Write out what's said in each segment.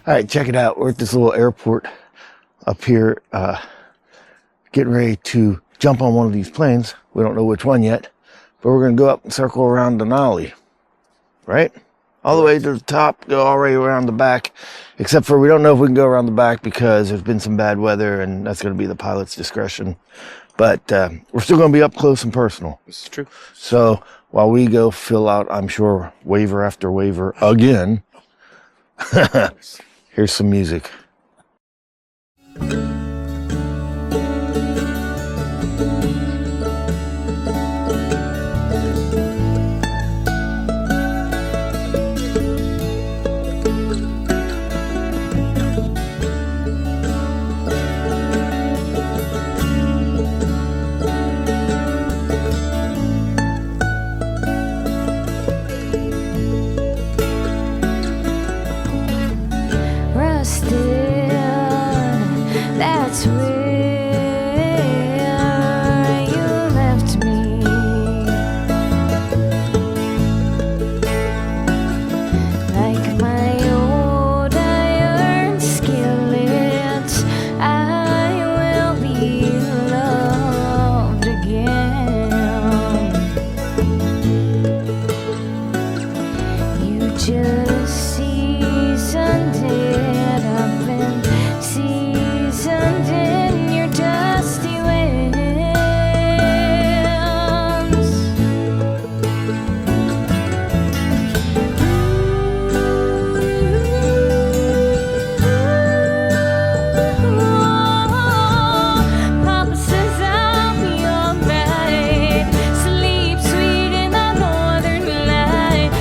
All right, check it out. We're at this little airport up here, getting ready to jump on one of these planes. We don't know which one yet, but we're going to go up and circle around Denali, right? All the way to the top, go all the way around the back, except for we don't know if we can go around the back because there's been some bad weather, and that's going to be the pilot's discretion. But we're still going to be up close and personal. This is true. So while we go fill out, I'm sure, waiver after waiver again, here's some music. That's where you left me. Like my old iron skillets, I will be loved again. You just seasoned it up and seasoned in your dusty winds. Papa says I'll be alright. Sleep sweet in the northern light.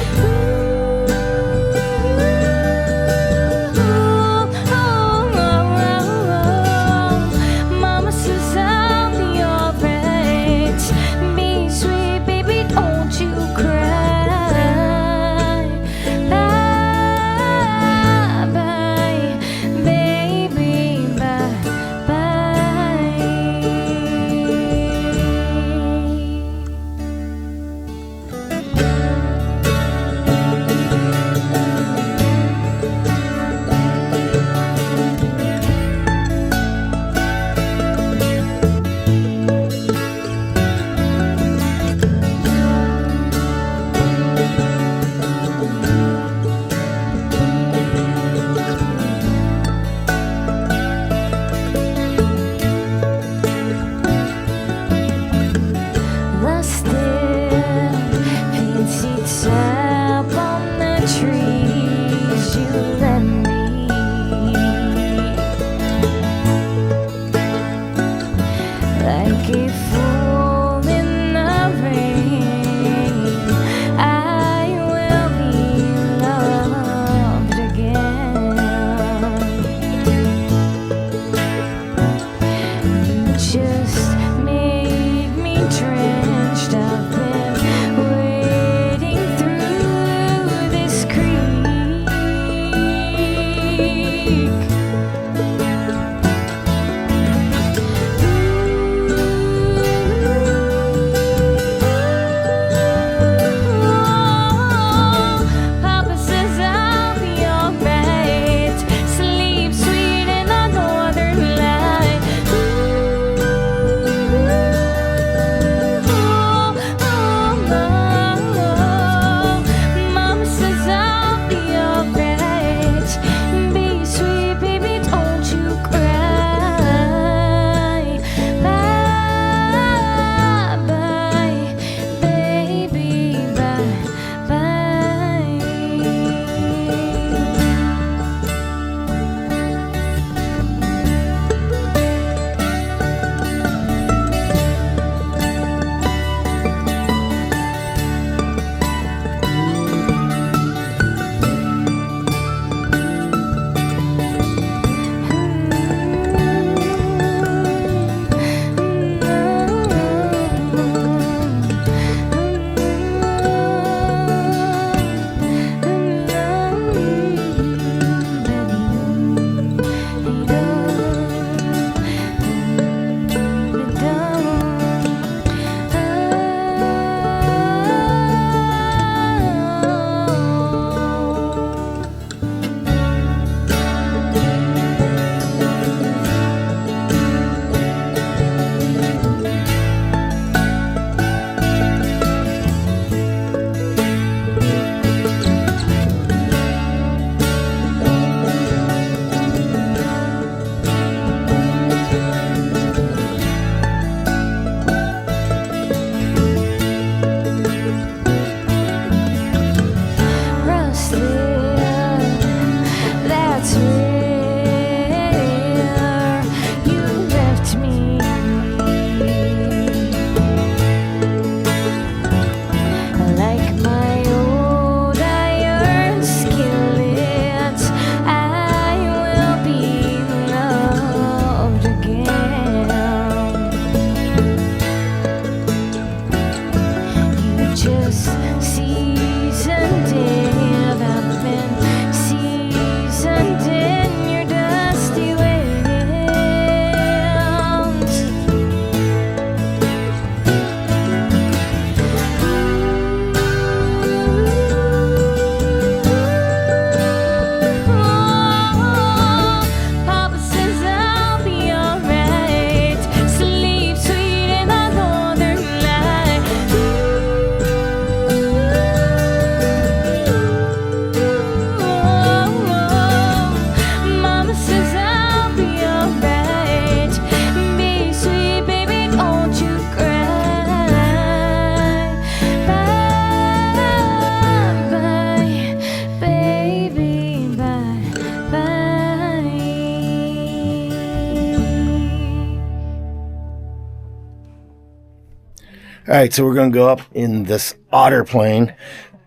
All right, so we're going to go up in this otter plane,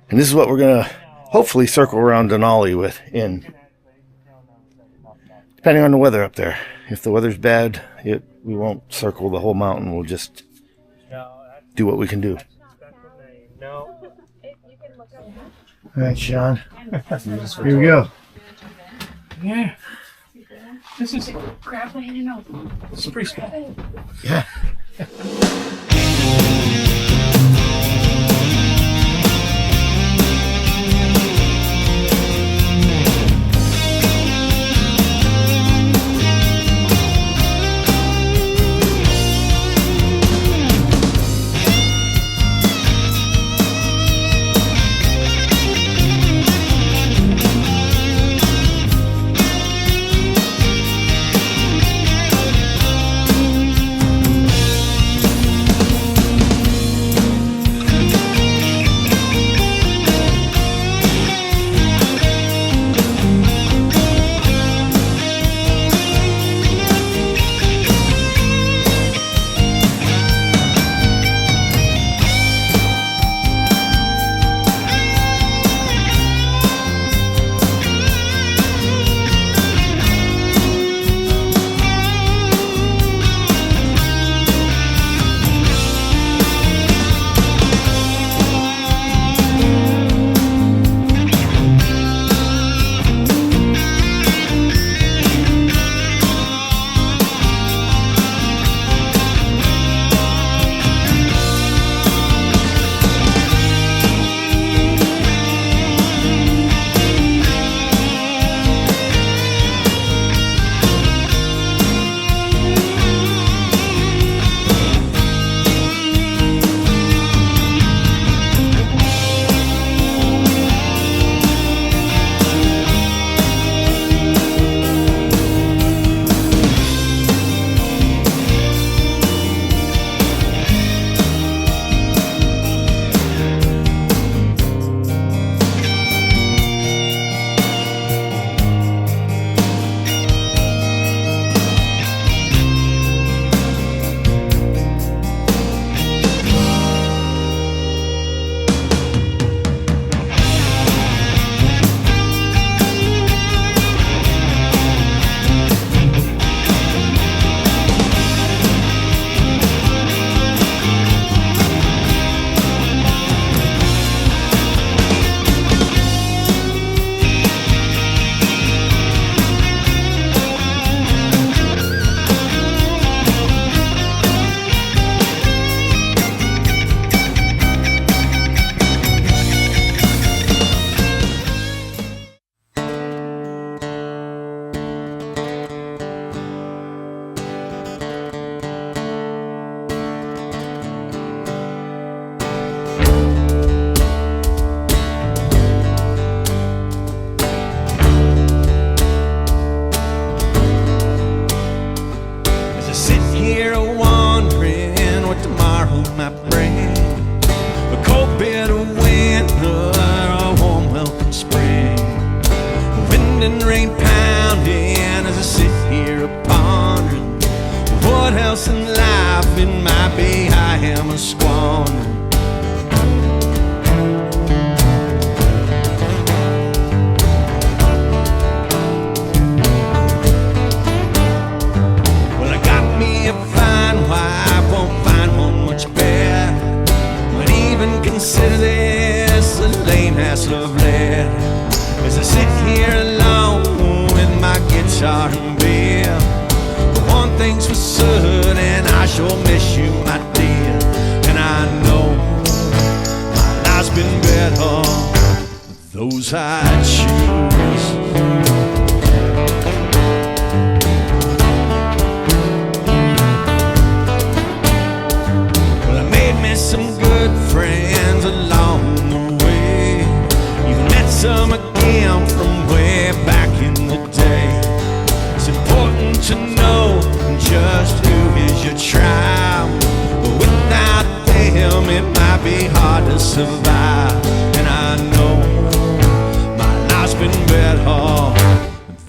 and this is what we're going to hopefully circle around Denali with in, depending on the weather up there. If the weather's bad, we won't circle the whole mountain. We'll just do what we can do. All right, Sean. Here we go. Yeah. This is crap. This is pretty small. Yeah.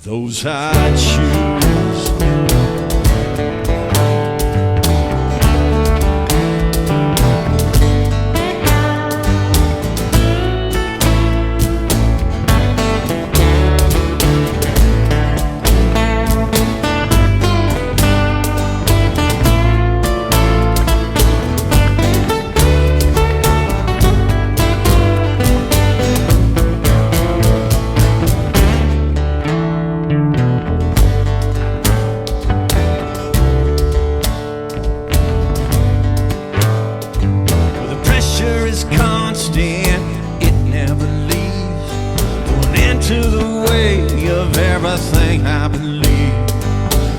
Those I choose. thing I believe.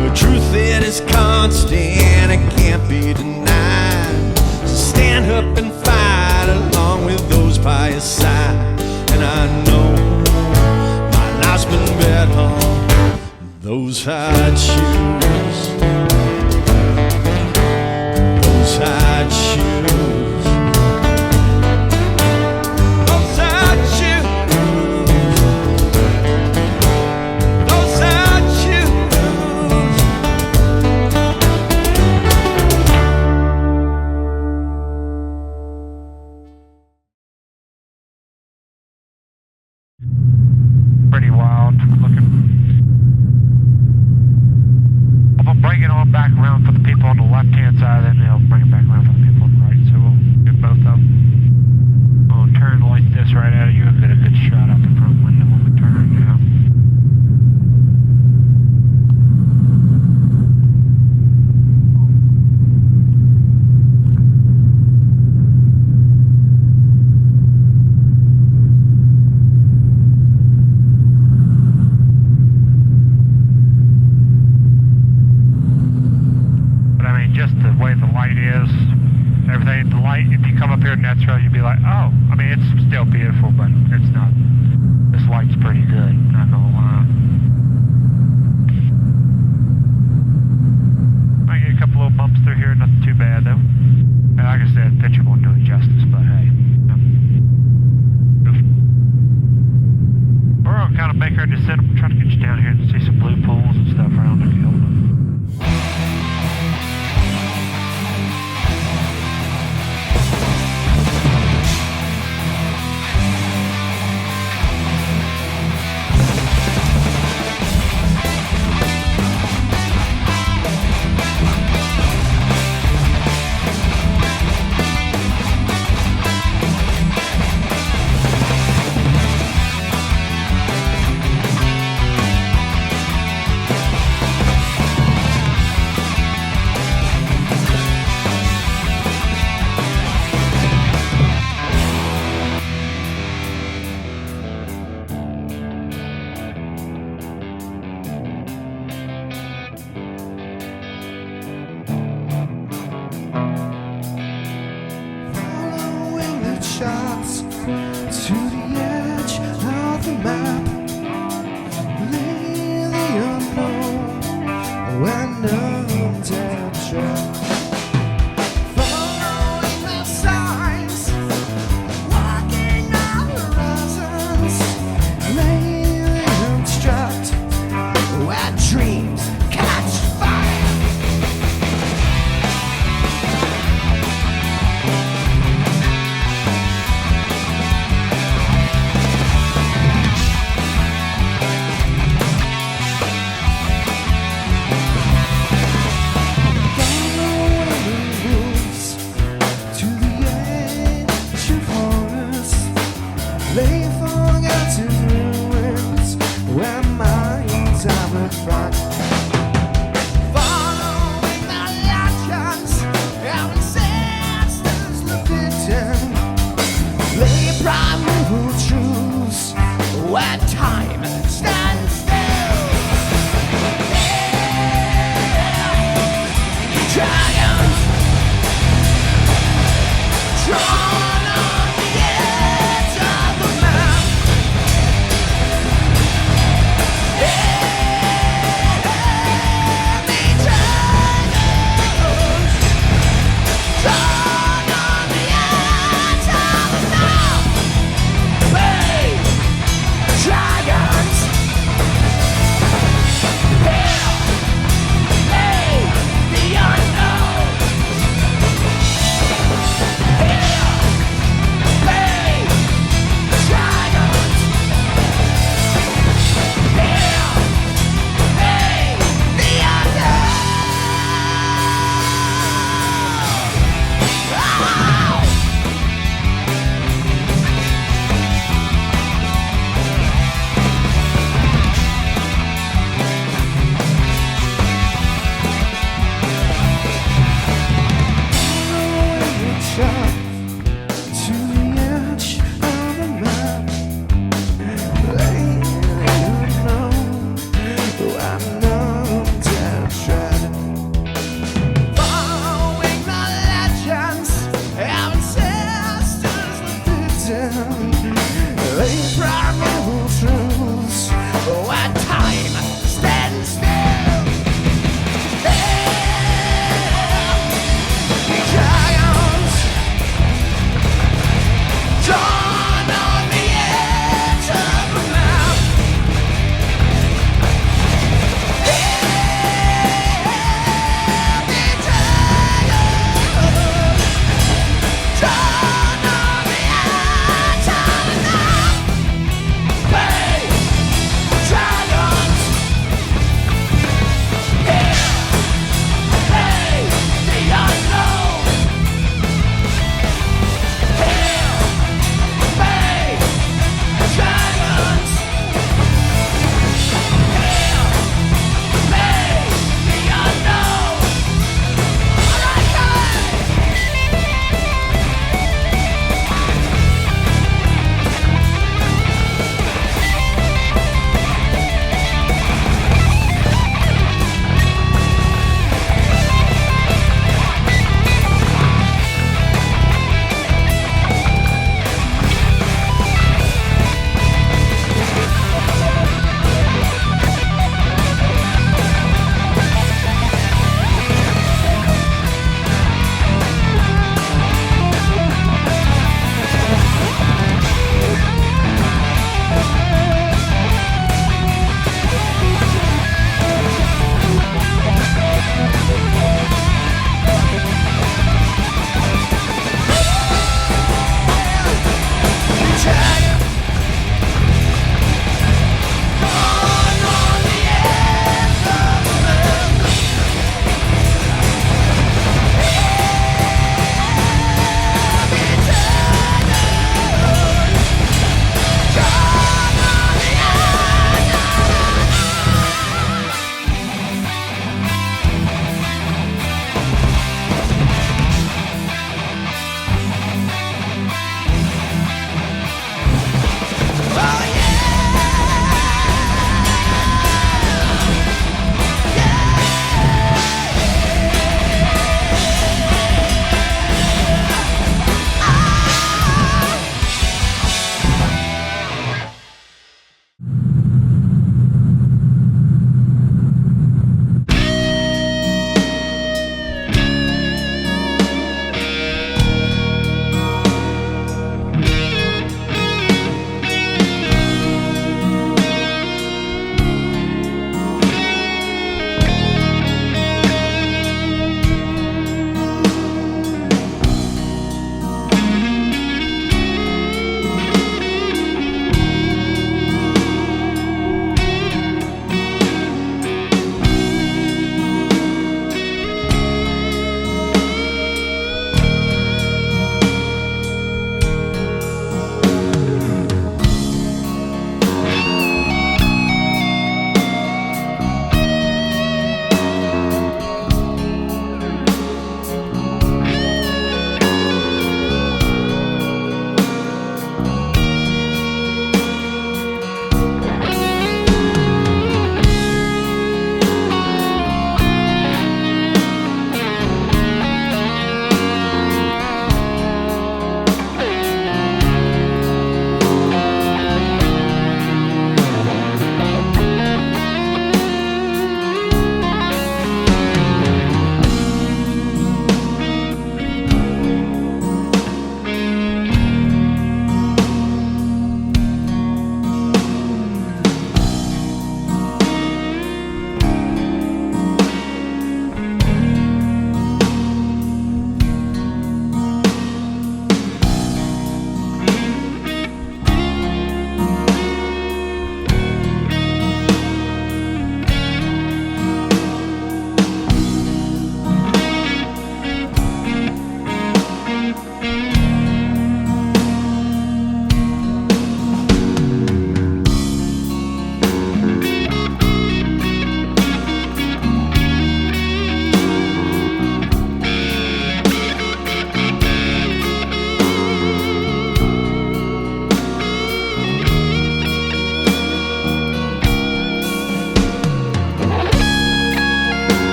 The truth it is constant, it can't be denied. So stand up and fight along with those by your side. And I know my life's been bet on those hard shoes. Those hard shoes. Those hard shoes. Those hard shoes. Pretty wild looking. I'm gonna bring it on back around for the people on the left hand side, then they'll bring it back around for the people on the right, so we'll get both of them. I'll turn like this right at you and get a good shot out the front window when we turn now. Just the way the light is, everything, the light, if you come up here natural, you'd be like, oh, I mean, it's still beautiful, but it's not, this light's pretty good, not gonna lie. Might get a couple little bumps through here, nothing too bad though. And like I said, the picture won't do it justice, but hey. We're gonna kind of make our descent, try to get you down here and see some blue pools and stuff around the hill.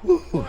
Woo.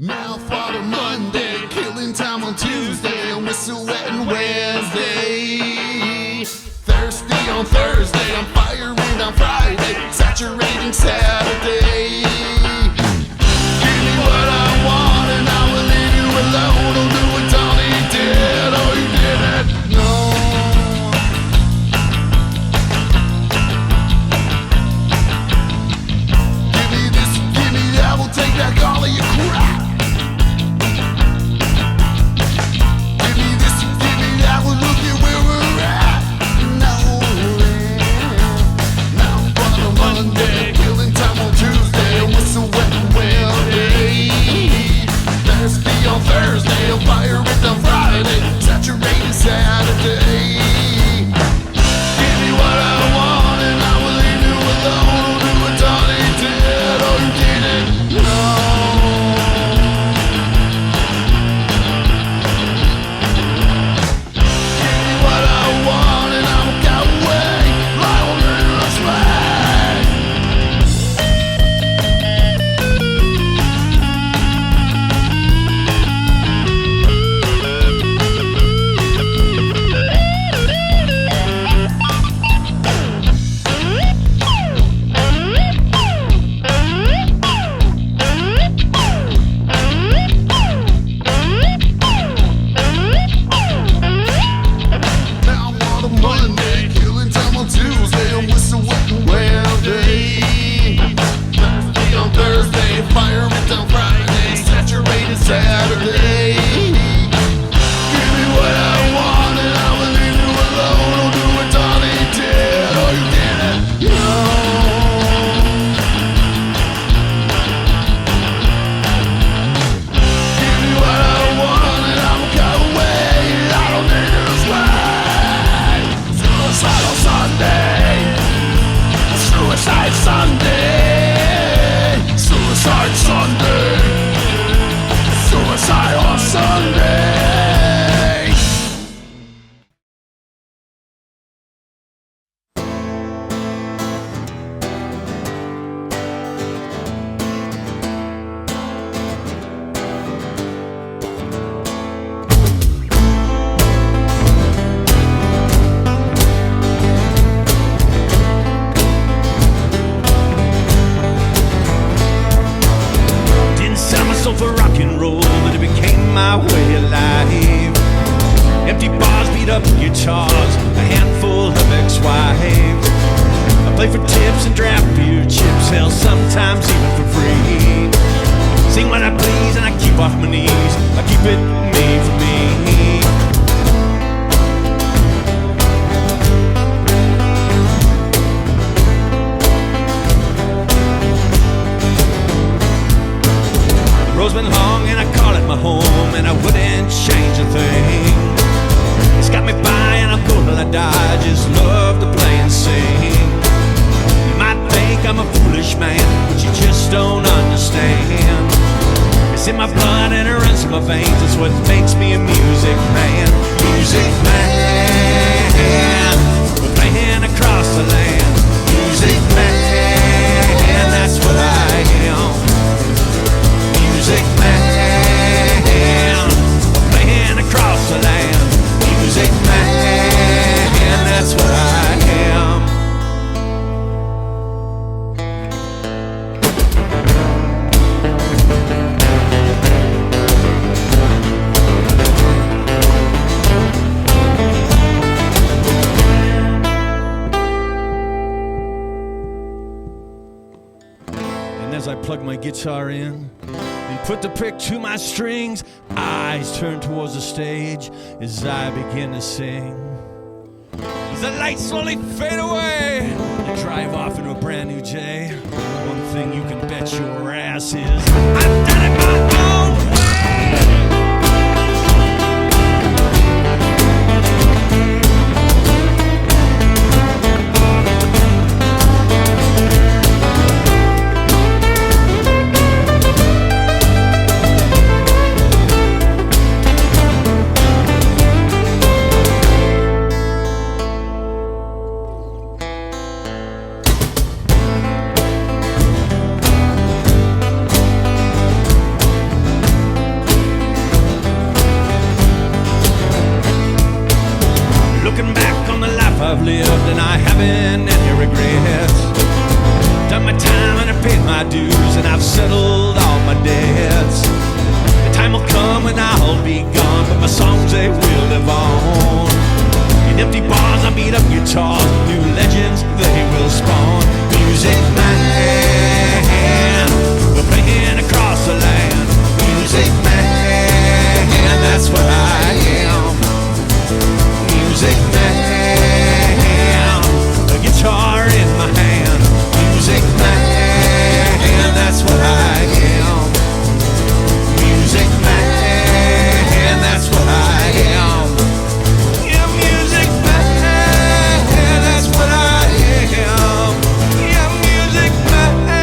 Now Father Monday, killing time on Tuesday, and whistle wetting Wednesday. Thirsty on Thursday, I'm firing on Friday, saturating Saturday. Give me what I want and I will leave you alone. Don't do what Tony did, oh you didn't know. Give me this, give me that, we'll take back all of your crap. Monday, killing time on Tuesday. environment on Friday, saturated Saturday. Give me what I want and I will leave you alone. I'll do what Donnie did, or you didn't. Give me what I want and I will go away. I don't need this life. Suicidal Sunday. Suicide Sunday. Suicide Sunday. Suicide on Sunday. Didn't sell myself for rock and roll, but it became my way of life. Empty bars, beat up guitars, a handful of ex-wives. I play for tips and draft beer chips, hell, sometimes even for free. Sing when I please and I keep off my knees. I keep it me for me. Road's been long and I call it my home, and I wouldn't change a thing. It's got me by and I'll go till I die. I just love to play and sing. You might think I'm a foolish man, but you just don't understand. It's in my blood and it runs in my veins. It's what makes me a music man. Music man. We're playing across the land. Music man. That's what I am. Music man. We're playing across the land. Music man. That's what I am. And as I plug my guitar in and put the pick to my strings, eyes turn towards the stage as I begin to sing. As the lights slowly fade away, I drive off into a brand new day. One thing you can bet your ass is I've done it my own way. Looking back on the life I've lived, and I haven't any regrets. Done my time and I paid my dues, and I've settled all my debts. The time will come when I'll be gone, but my songs, they will live on. In empty bars I beat up guitars, new legends they will spawn. Music man, we're playing across the land. Music man, that's what I am. Music man, a guitar in my hand. Music man, that's what I am. Music man, that's what I am. Yeah, music man, that's what I am. Yeah, music man.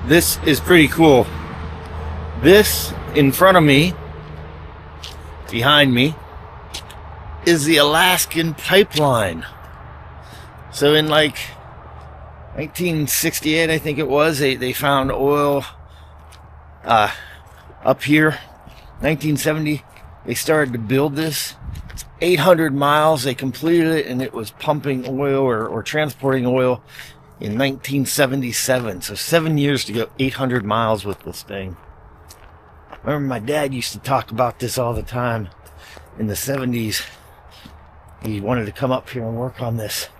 This is pretty cool. This in front of me, behind me, is the Alaskan pipeline. So in like 1968, I think it was, they found oil up here. 1970, they started to build this. It's 800 miles. They completed it, and it was pumping oil or transporting oil in 1977. So 7 years to go 800 miles with this thing. I remember my dad used to talk about this all the time in the 70s. He wanted to come up here and work on this.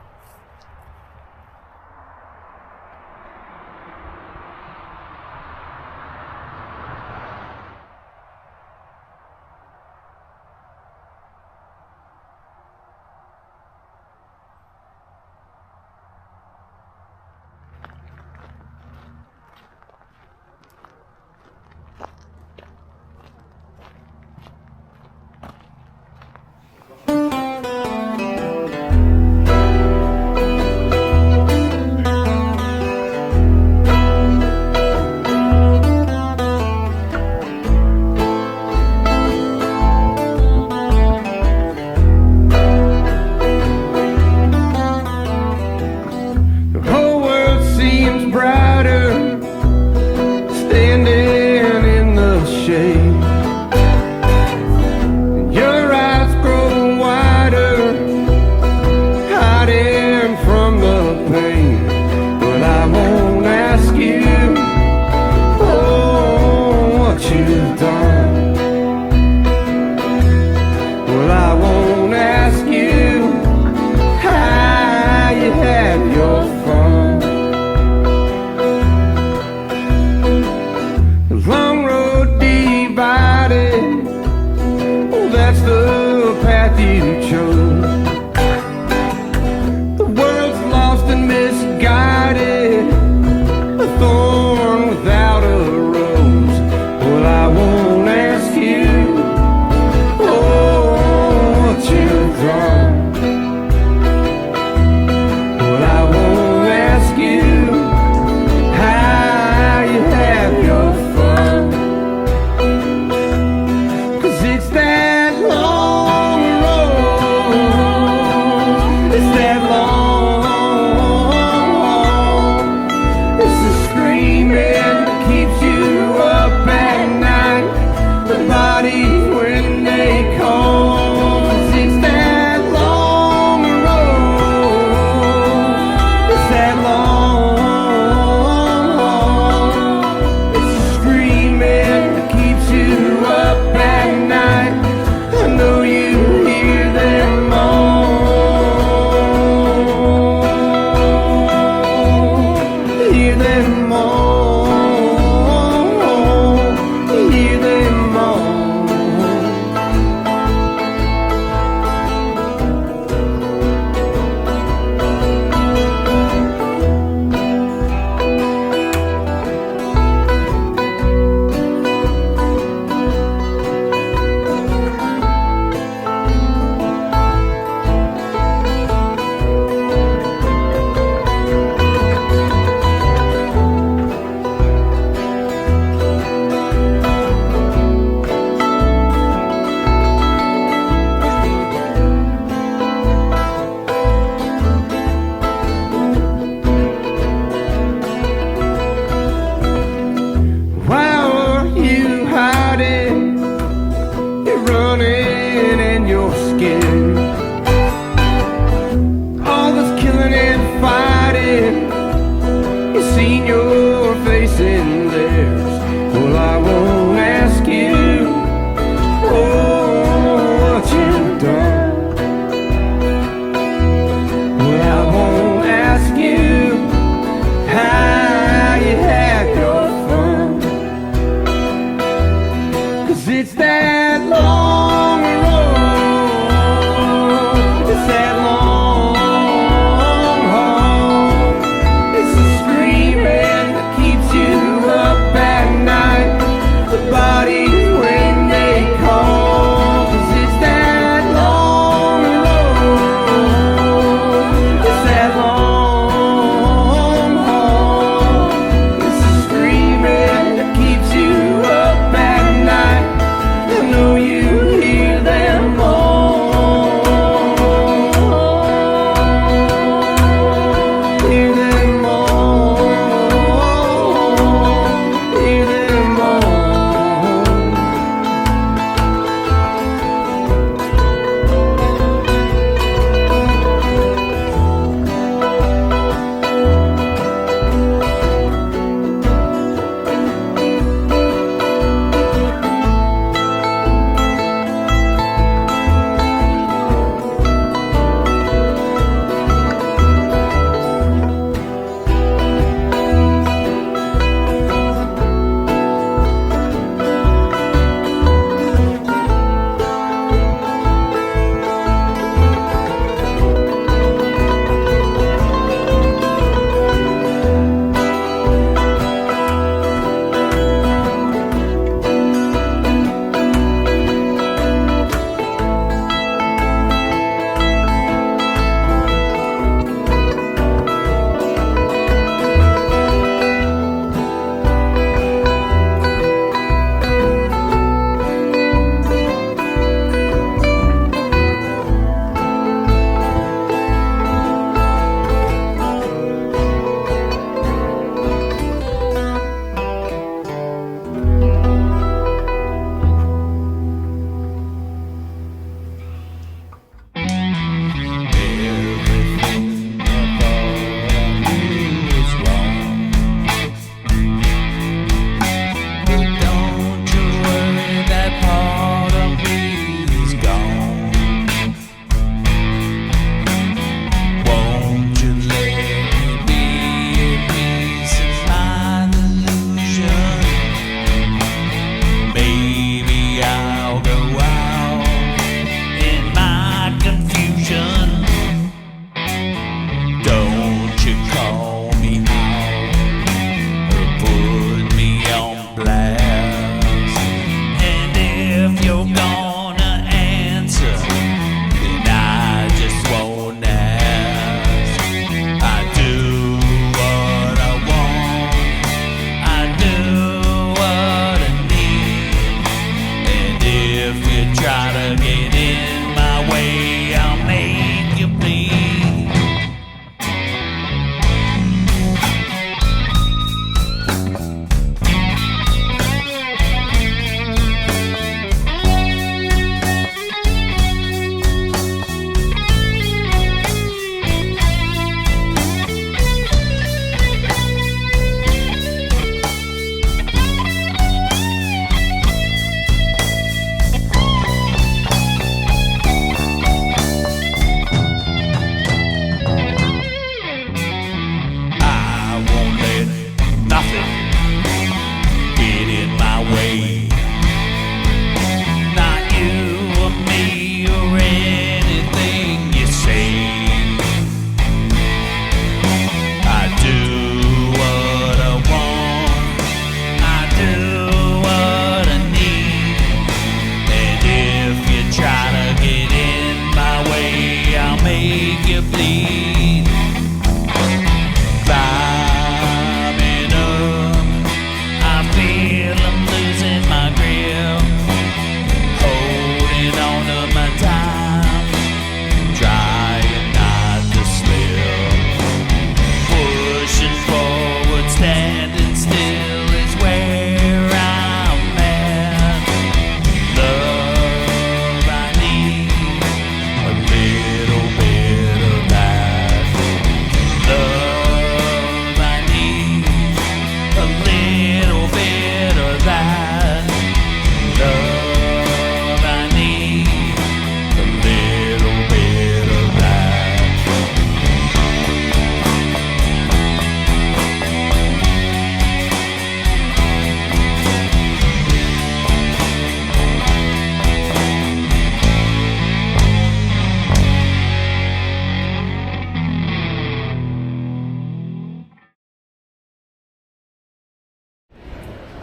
Keeps you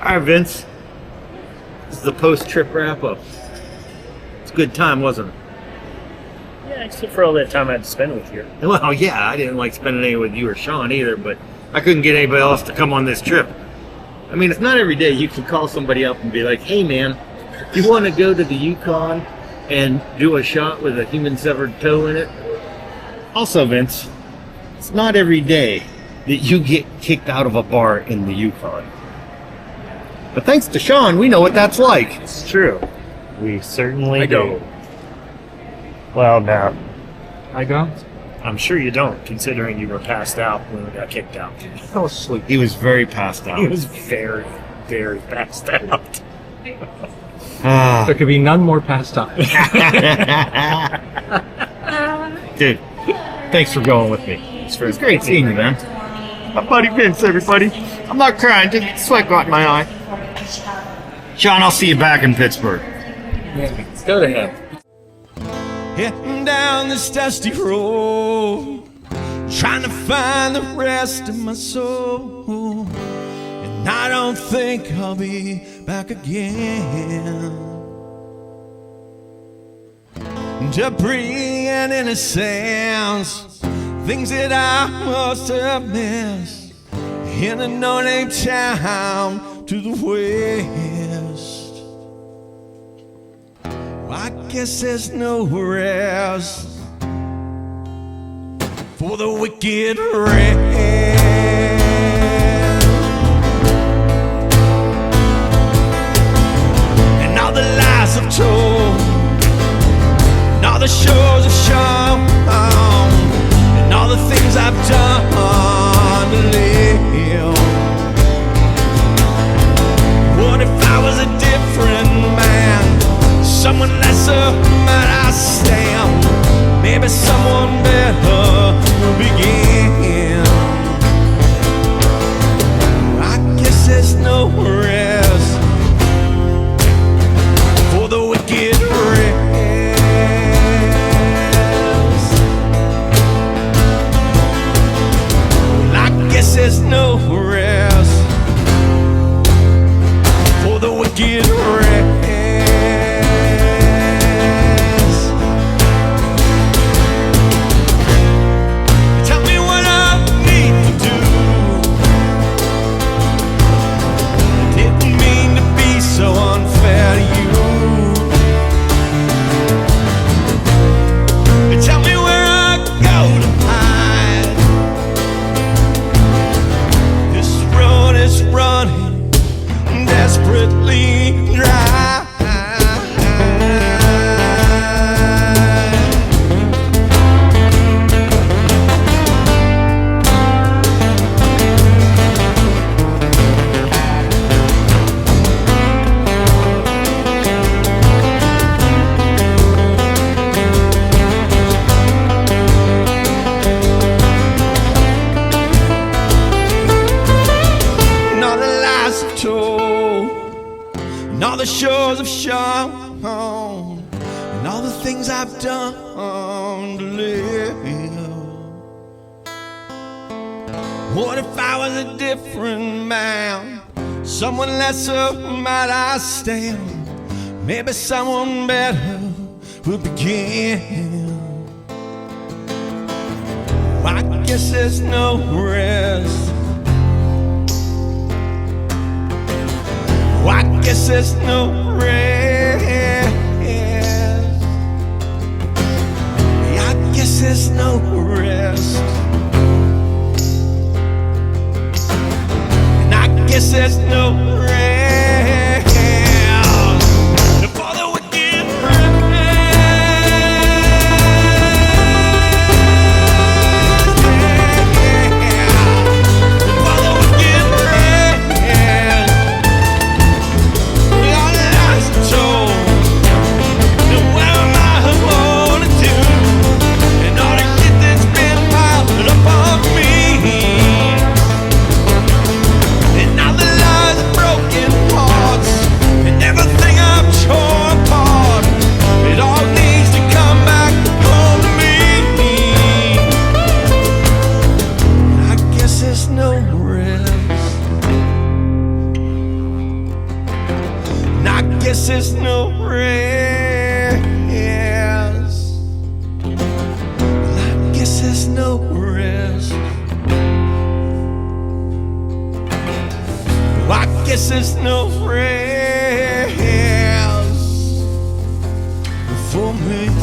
Hi, Vince. This is the post-trip wrap-up. It's a good time, wasn't it? Yeah, except for all that time I had to spend with you. Well, yeah, I didn't like spending any with you or Sean either, but I couldn't get anybody else to come on this trip. I mean, it's not every day you can call somebody up and be like, hey, man, you want to go to the Yukon and do a shot with a human severed toe in it? Also, Vince, it's not every day that you get kicked out of a bar in the Yukon. But thanks to Sean, we know what that's like. It's true. We certainly I do. don't. Well, no. I go? I'm sure you don't, considering you were passed out when we got kicked out. I fell asleep. He was very passed out. He was very, very passed out. There could be none more passed out. Dude, thanks for going with me. It was great seeing you, man. My buddy Vince, everybody. I'm not crying, just sweat got in my eye. Sean, I'll see you back in Pittsburgh. Let's go to him. Heading down this dusty road, trying to find the rest of my soul. And I don't think I'll be back again. Debris and innocence, things that I must have missed in a no-name town to the west. I guess there's no rest for the wicked rest. And all the lies I've told, and all the shows I've shown, and all the things I've done to live. What if I was a different man? Someone lesser might I stand. Maybe someone better will begin. I guess there's no rest for the wicked rest. I guess there's no rest for the wicked rest. So unfair to you. Tell me where I go to hide. This road is running desperately dry. And all the shows I've shown, and all the things I've done to live. What if I was a different man? Someone lesser might I stand? Maybe someone better would begin. I guess there's no rest. I guess there's no rest. I guess there's no rest. And I guess there's no rest for the wicked guess there's no rest. Well, I guess there's no rest. Well, I guess there's no rest for me.